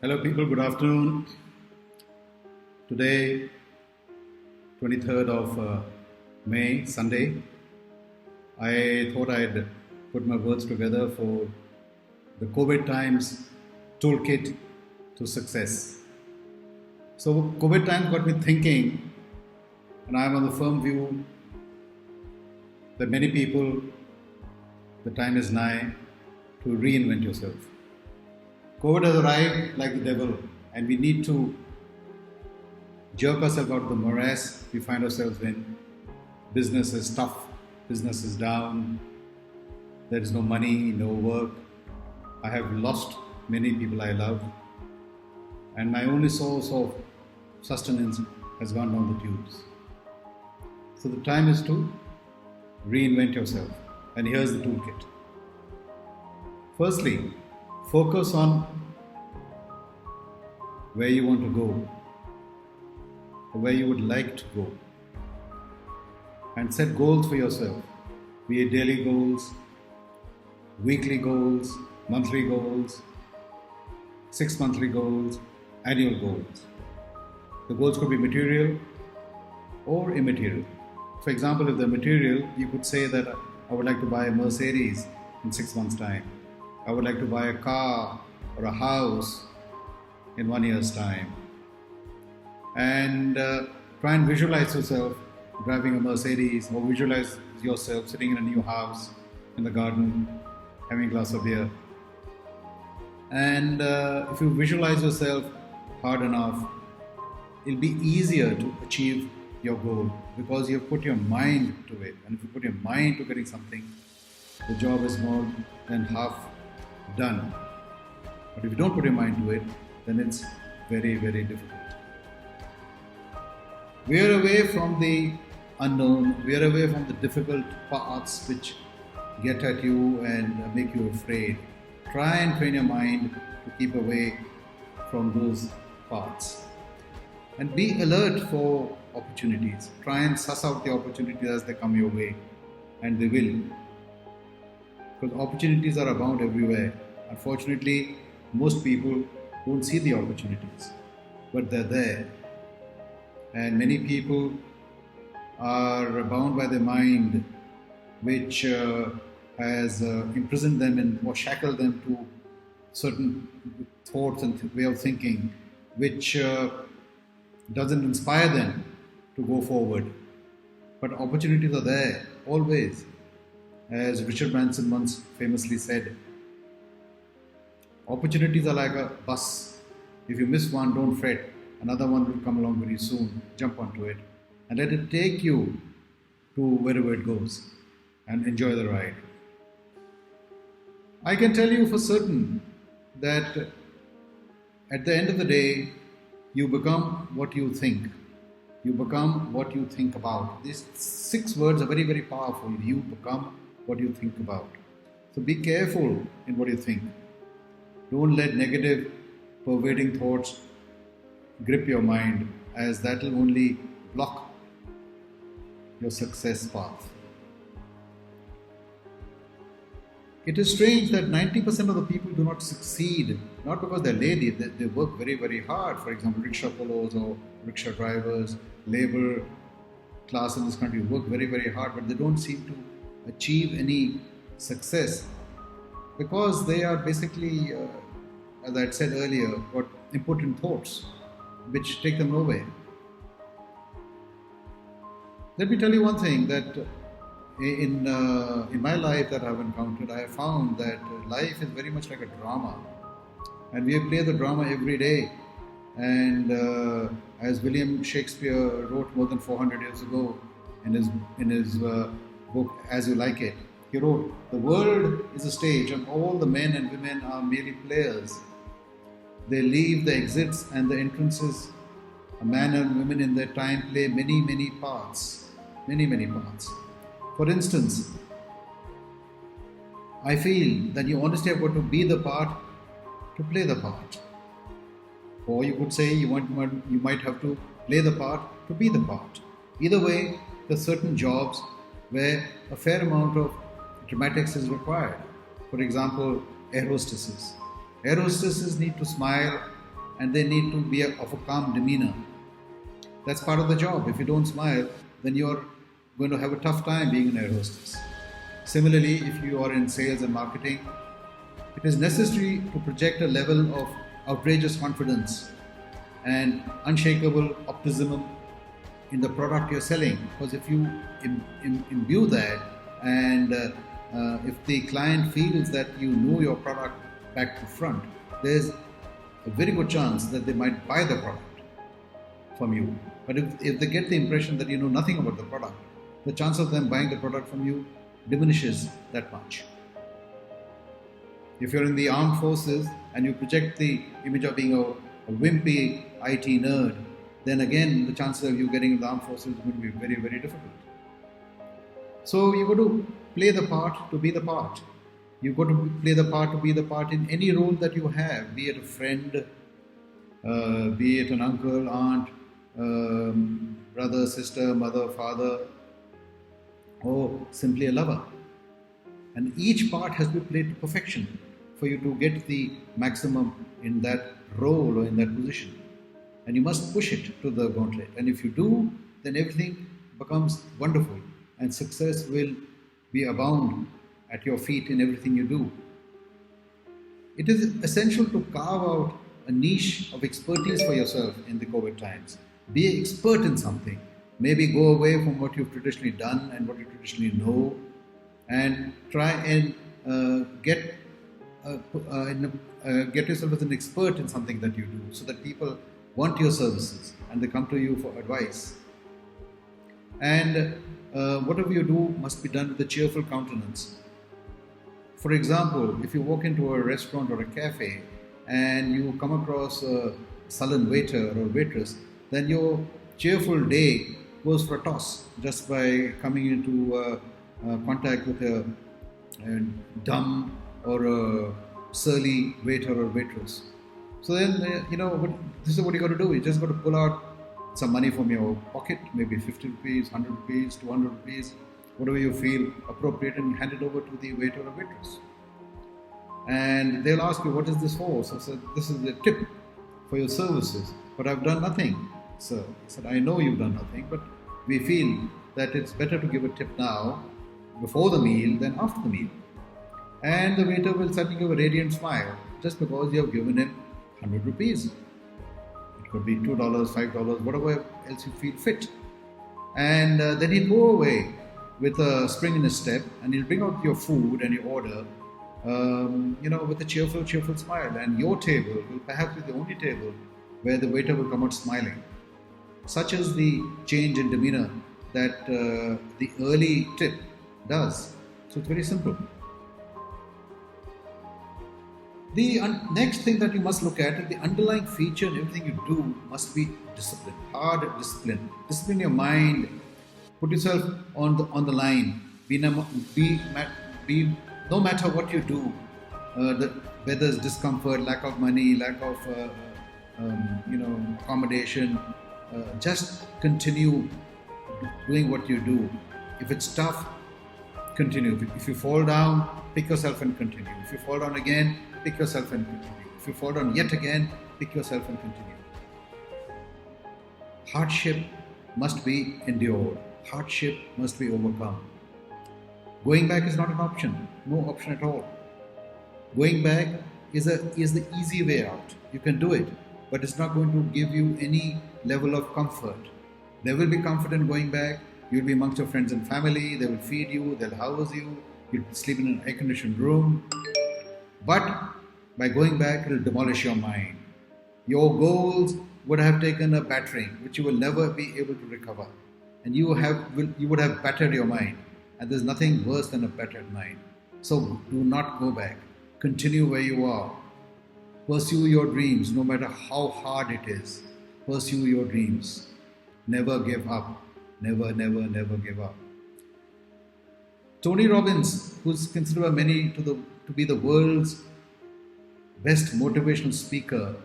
Hello, people. Good afternoon. Today, 23rd of May, Sunday, I thought I'd put my words together for the COVID times toolkit to success. So, COVID times got me thinking, and I'm on the firm view that many people, the time is nigh to reinvent yourself. COVID has arrived like the devil, and we need to jerk ourselves out of the morass we find ourselves in. Business is tough, business is down, there is no money, no work. I have lost many people I love, and my only source of sustenance has gone down the tubes. So the time is to reinvent yourself, and here's the toolkit. Firstly, focus on where you want to go, or where you would like to go, and set goals for yourself, be it daily goals, weekly goals, monthly goals, 6 monthly goals, annual goals. The goals could be material or immaterial. For example, if they're material, you could say that I would like to buy a Mercedes in 6 months' time. I would like to buy a car or a house in 1 year's time. And try and visualize yourself driving a Mercedes, or visualize yourself sitting in a new house in the garden, having a glass of beer. And if you visualize yourself hard enough, it'll be easier to achieve your goal because you've put your mind to it. And if you put your mind to getting something, the job is more than half done. But if you don't put your mind to it, then it's very, very difficult. Veer away from the unknown, veer away from the difficult paths which get at you and make you afraid. Try and train your mind to keep away from those paths. And be alert for opportunities. Try and suss out the opportunities as they come your way, and they will. Because opportunities are abound everywhere. Unfortunately, most people don't see the opportunities, but they're there. And many people are bound by their mind, which has imprisoned them or shackled them to certain thoughts and way of thinking, which doesn't inspire them to go forward. But opportunities are there, always. As Richard Branson once famously said, opportunities are like a bus. If you miss one, don't fret. Another one will come along very soon. Jump onto it and let it take you to wherever it goes and enjoy the ride. I can tell you for certain that at the end of the day, you become what you think. You become what you think about. These 6 words are very, very powerful. You become what you think about. So be careful in what you think. Don't let negative, pervading thoughts grip your mind, as that will only block your success path. It is strange that 90% of the people do not succeed, not because they're lazy, they work very, very hard. For example, rickshaw pullers or rickshaw drivers, labor class in this country work very, very hard, but they don't seem to achieve any success because they are basically, as I had said earlier, got important thoughts which take them nowhere. Let me tell you one thing, that in my life that I've encountered, I have found that life is very much like a drama, and we play the drama every day. And as William Shakespeare wrote more than 400 years ago in his book As You Like It, he wrote, "The world is a stage, and all the men and women are merely players. They leave the exits and the entrances. A man and women in their time play many, many parts. Many, many parts. For instance, I feel that you honestly have got to be the part to play the part. Or you could say you might have to play the part to be the part. Either way, there are certain jobs where a fair amount of dramatics is required. For example, air hostesses. Air hostesses need to smile and they need to be of a calm demeanor. That's part of the job. If you don't smile, then you're going to have a tough time being an air hostess. Similarly, if you are in sales and marketing, it is necessary to project a level of outrageous confidence and unshakable optimism in the product you're selling. Because if you imbue that, and if the client feels that you know your product back to front, there's a very good chance that they might buy the product from you. But if they get the impression that you know nothing about the product, the chance of them buying the product from you diminishes that much. If you're in the armed forces and you project the image of being a wimpy IT nerd, then again the chances of you getting in the armed forces is going to be very, very difficult. So you've got to play the part to be the part. You've got to play the part to be the part in any role that you have, be it a friend, be it an uncle, aunt, brother, sister, mother, father, or simply a lover. And each part has to be played to perfection for you to get the maximum in that role or in that position. And you must push it to the gauntlet. And if you do, then everything becomes wonderful and success will be abound at your feet in everything you do. It is essential to carve out a niche of expertise for yourself in the COVID times. Be an expert in something. Maybe go away from what you've traditionally done and what you traditionally know, and try and get yourself as an expert in something that you do, so that people want your services and they come to you for advice. And whatever you do must be done with a cheerful countenance. For example, if you walk into a restaurant or a cafe and you come across a sullen waiter or waitress, then your cheerful day goes for a toss just by coming into contact with a dumb or a surly waiter or waitress. So then, this is what you got to do. You just got to pull out some money from your pocket, maybe 50 rupees, 100 rupees, 200 rupees, whatever you feel appropriate, and hand it over to the waiter or waitress. And they'll ask you, what is this for? So I said, this is the tip for your services, but I've done nothing. So I said, I know you've done nothing, but we feel that it's better to give a tip now, before the meal, than after the meal. And the waiter will suddenly give a radiant smile just because you have given him 100 rupees. It could be $2, $5, whatever else you feel fit. And then he'll go away with a spring in his step, and he'll bring out your food and your order, with a cheerful smile. And your table will perhaps be the only table where the waiter will come out smiling. Such is the change in demeanor that the early tip does. So it's very simple. The next thing that you must look at is the underlying feature in everything you do must be discipline, hard discipline. Discipline your mind. Put yourself on the line. No matter what you do, whether it's discomfort, lack of money, lack of accommodation, just continue doing what you do. If it's tough, continue. If you fall down, pick yourself and continue. If you fall down again, pick yourself and continue. If you fall down yet again, pick yourself and continue. Hardship must be endured. Hardship must be overcome. Going back is not an option. No option at all. Going back is the easy way out. You can do it, but it's not going to give you any level of comfort. There will be comfort in going back. You'll be amongst your friends and family. They will feed you. They'll house you. You'll sleep in an air-conditioned room. But by going back, it will demolish your mind. Your goals would have taken a battering, which you will never be able to recover. And you would have battered your mind. And there's nothing worse than a battered mind. So do not go back. Continue where you are. Pursue your dreams, no matter how hard it is. Pursue your dreams. Never give up. Never, never, never give up. Tony Robbins, who's considered by many to be the world's best motivational speaker,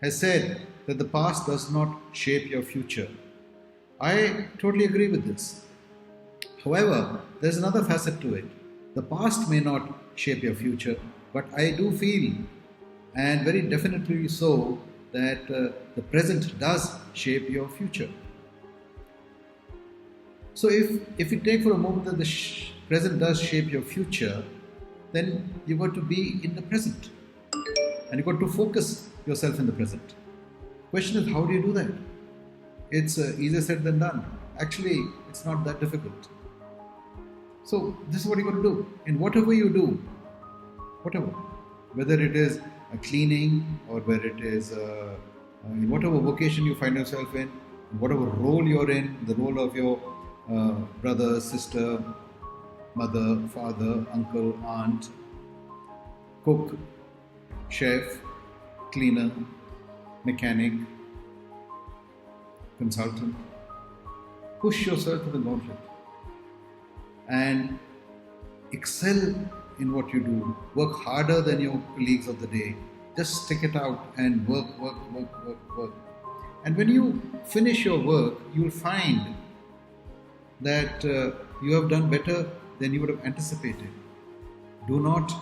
has said that the past does not shape your future. I totally agree with this. However, there's another facet to it. The past may not shape your future, but I do feel and very definitely so that the present does shape your future. So if you take for a moment that the present does shape your future, then you've got to be in the present and you've got to focus yourself in the present. Question is, how do you do that? It's easier said than done. Actually, it's not that difficult. So this is what you got to do. In whatever you do, whatever, whether it is a cleaning or whether it is in whatever vocation you find yourself in, whatever role you're in, the role of your brother, sister, mother, father, uncle, aunt, cook, chef, cleaner, mechanic, consultant. Push yourself to the gauntlet and excel in what you do. Work harder than your colleagues of the day. Just stick it out and work. And when you finish your work, you'll find that you have done better than you would have anticipated. Do not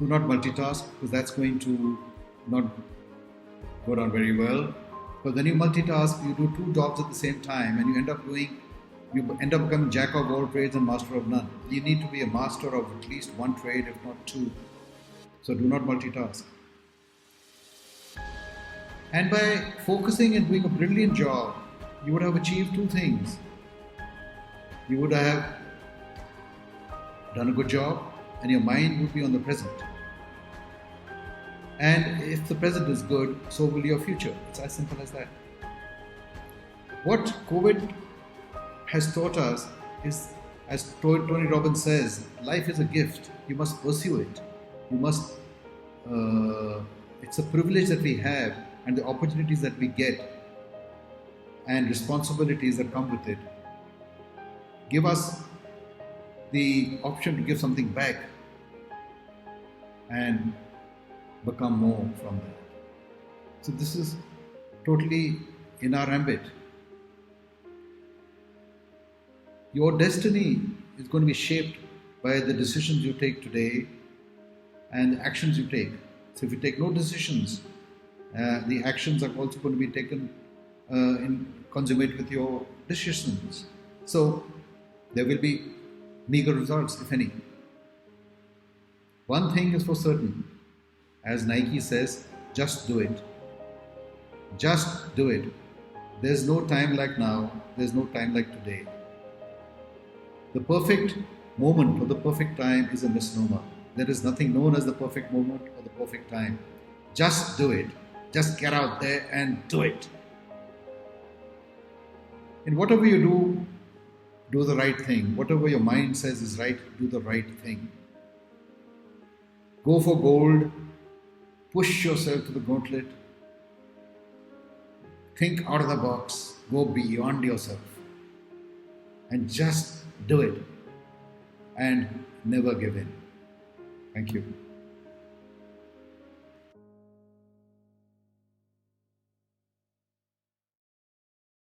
multitask, because that's going to not go down very well. Because when you multitask, you do two jobs at the same time, and you end up becoming jack of all trades and master of none. You need to be a master of at least one trade, if not two. So do not multitask. And by focusing and doing a brilliant job, you would have achieved two things. You would have done a good job, and your mind would be on the present. And if the present is good, so will your future. It's as simple as that. What COVID has taught us is, as Tony Robbins says, life is a gift. You must pursue it. It's a privilege that we have, and the opportunities that we get and responsibilities that come with it give us the option to give something back and become more from that. So this is totally in our ambit. Your destiny is going to be shaped by the decisions you take today and the actions you take. So if you take no decisions, the actions are also going to be taken in consummate with your decisions. So there will be meager results, if any. One thing is for certain, as Nike says, just do it. Just do it. There's no time like now, there's no time like today. The perfect moment or the perfect time is a misnomer. There is nothing known as the perfect moment or the perfect time. Just do it. Just get out there and do it. In whatever you do, do the right thing. Whatever your mind says is right, do the right thing. Go for gold. Push yourself to the gauntlet. Think out of the box. Go beyond yourself. And just do it. And never give in. Thank you.